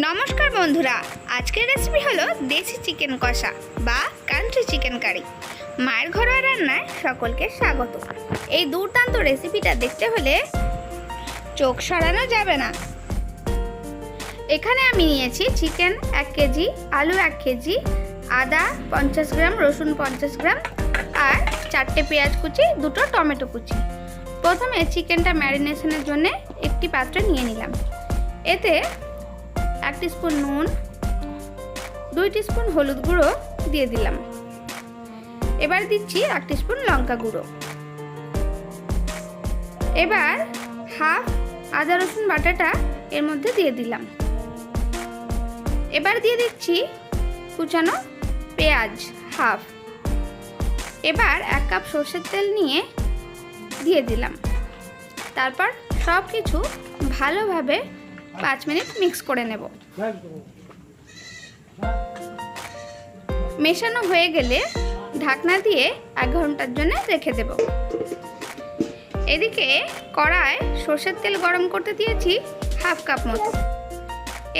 নমস্কার বন্ধুরা, আজকের রেসিপি হলো দেশি চিকেন কষা বা কান্ট্রি চিকেন কারি। মায়ের ঘরোয়া রান্নায় সকলকে স্বাগত। এই দুর্দান্ত রেসিপিটা দেখতে হলে চোখ সরানো যাবে না। এখানে আমি নিয়েছি চিকেন 1 কেজি, আলু 1 কেজি, আদা 50 গ্রাম, রসুন 50 গ্রাম আর 4টে পেঁয়াজ কুচি, 2টো টমেটো কুচি। প্রথমে চিকেনটা ম্যারিনেশনের জন্য একটি পাত্রে নিয়ে নিলাম। এতে 1 টিস্পুন নুন, 2 টিস্পুন হলুদ গুঁড়ো দিয়ে দিলাম। এবার দিচ্ছি 1 টিস্পুন লঙ্কা গুঁড়ো। এবার হাফ আদা রসুন বাটাটা এর মধ্যে দিয়ে দিলাম। এবার দিয়ে দিচ্ছি কুচানো পেঁয়াজ হাফ। এবার 1 কাপ সরষের তেল নিয়ে দিয়ে দিলাম। তারপর সব কিছু ভালোভাবে 5 মিনিট মিক্স করে নেব। মেশানো হয়ে গেলে ঢাকনা দিয়ে 1 ঘন্টার জন্য রেখে দেব। এদিকে কড়ায় সরষের তেল গরম করতে দিয়েছি হাফ কাপ মতো।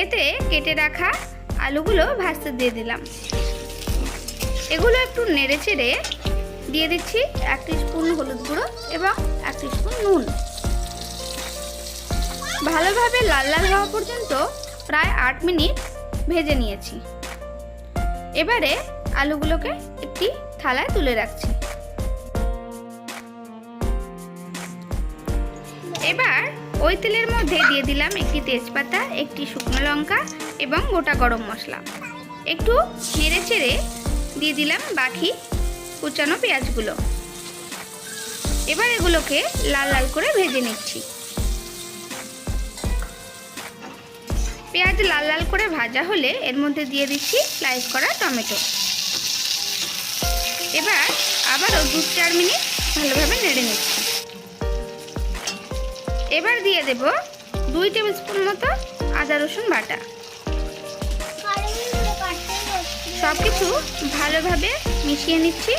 এতে কেটে রাখা আলুগুলো ভাজতে দিয়ে দিলাম। এগুলো একটু নেড়ে চেড়ে দিয়ে দিচ্ছি 1 টিস্পুন হলুদ গুঁড়ো এবং 1 টিস্পুন নুন। ভালোভাবে লাল লাল হওয়া পর্যন্ত প্রায় 8 মিনিট ভেজে নিয়েছি। এবারে আলুগুলোকে একটি থালায় তুলে রাখছি। এবার ওই তেলের মধ্যে দিয়ে দিলাম একটি তেজপাতা, একটি শুকনো লঙ্কা এবং গোটা গরম মশলা। একটু নেড়ে চেড়ে দিয়ে দিলাম বাকি কুচানো পেঁয়াজগুলো। এবার এগুলোকে লাল লাল করে ভেজে নিচ্ছি। পেঁয়াজ লাল লাল করে ভাজা হলে এর মধ্যে দিয়ে দিচ্ছি স্লাইস করা টমেটো। এবার আবারও 2-4 মিনিট ভালোভাবে নেড়ে নিচ্ছি। এবার দিয়ে দেব 2 টেবিল স্পুন মতো আদা রসুন বাটা। সব কিছু ভালোভাবে মিশিয়ে নিচ্ছি।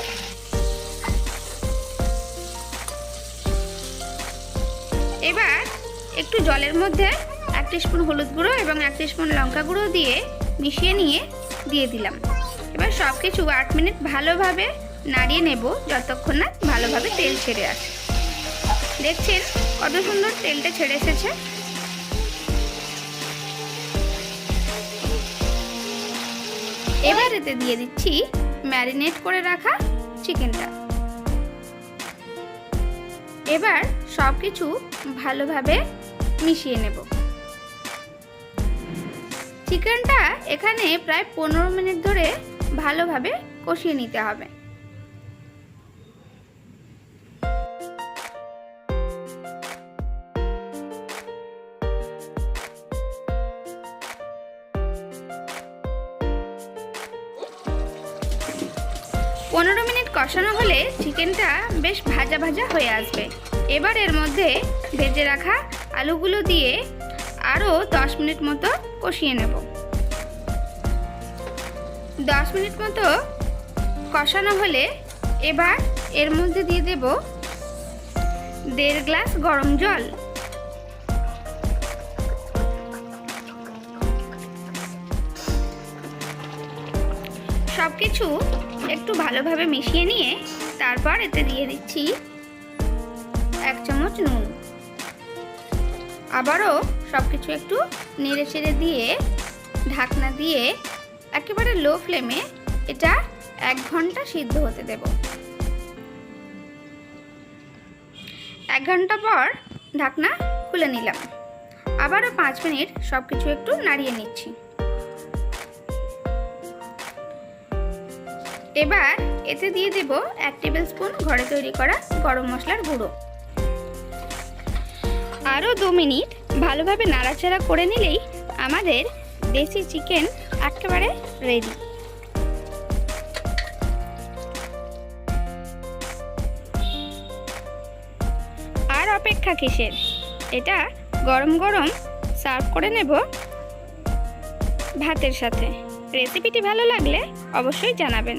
এবার একটু জলের মধ্যে 1 টিস্পুন হলুদ গুঁড়ো এবং 1 টিস্পুন লঙ্কা গুঁড়ো দিয়ে মিশিয়ে নিয়ে দিয়ে দিলাম। এবার সব কিছু 8 মিনিট ভালোভাবে নাড়িয়ে নেব যতক্ষণ না ভালোভাবে তেল ছেড়ে আসে। দেখছেন কত সুন্দর তেলটা ছেড়ে এসেছে। এবার এতে দিয়ে দিচ্ছি ম্যারিনেট করে রাখা চিকেনটা। এবার সব কিছু ভালোভাবে মিশিয়ে নেব। চিকেনটা এখানে প্রায় 15 মিনিট ধরে ভালোভাবে কষিয়ে নিতে হবে। পনেরো মিনিট কষানো হলে চিকেনটা বেশ ভাজা ভাজা হয়ে আসবে। এবার এর মধ্যে ভেজে রাখা আলুগুলো দিয়ে আরও 10 মিনিট মতো কষিয়ে নেব। 10 মিনিট মতো কষানো হলে এবার এর মধ্যে দিয়ে দেব 1.5 গ্লাস গরম জল। সব কিছু একটু ভালোভাবে মিশিয়ে নিয়ে তারপর এতে দিয়ে দিচ্ছি 1 চামচ নুন। আবারও সব কিছু একটু নেড়ে চেড়ে দিয়ে ঢাকনা দিয়ে একেবারে লো ফ্লেমে এটা 1 ঘন্টা সিদ্ধ হতে দেব। 1 ঘন্টা পর ঢাকনা খুলে নিলাম। আবারও 5 মিনিট সব কিছু একটু নাড়িয়ে নিচ্ছি। এবার এতে দিয়ে দেব 1 টেবিল স্পুন ঘরে তৈরি করা গরম মশলার গুঁড়ো। আরও 2 মিনিট ভালোভাবে নাড়াচাড়া করে নিলেই আমাদের দেশি চিকেন একেবারে রেডি। আর অপেক্ষা কিসের? এটা গরম গরম সার্ভ করে নেব ভাতের সাথে। রেসিপিটি ভালো লাগলে অবশ্যই জানাবেন।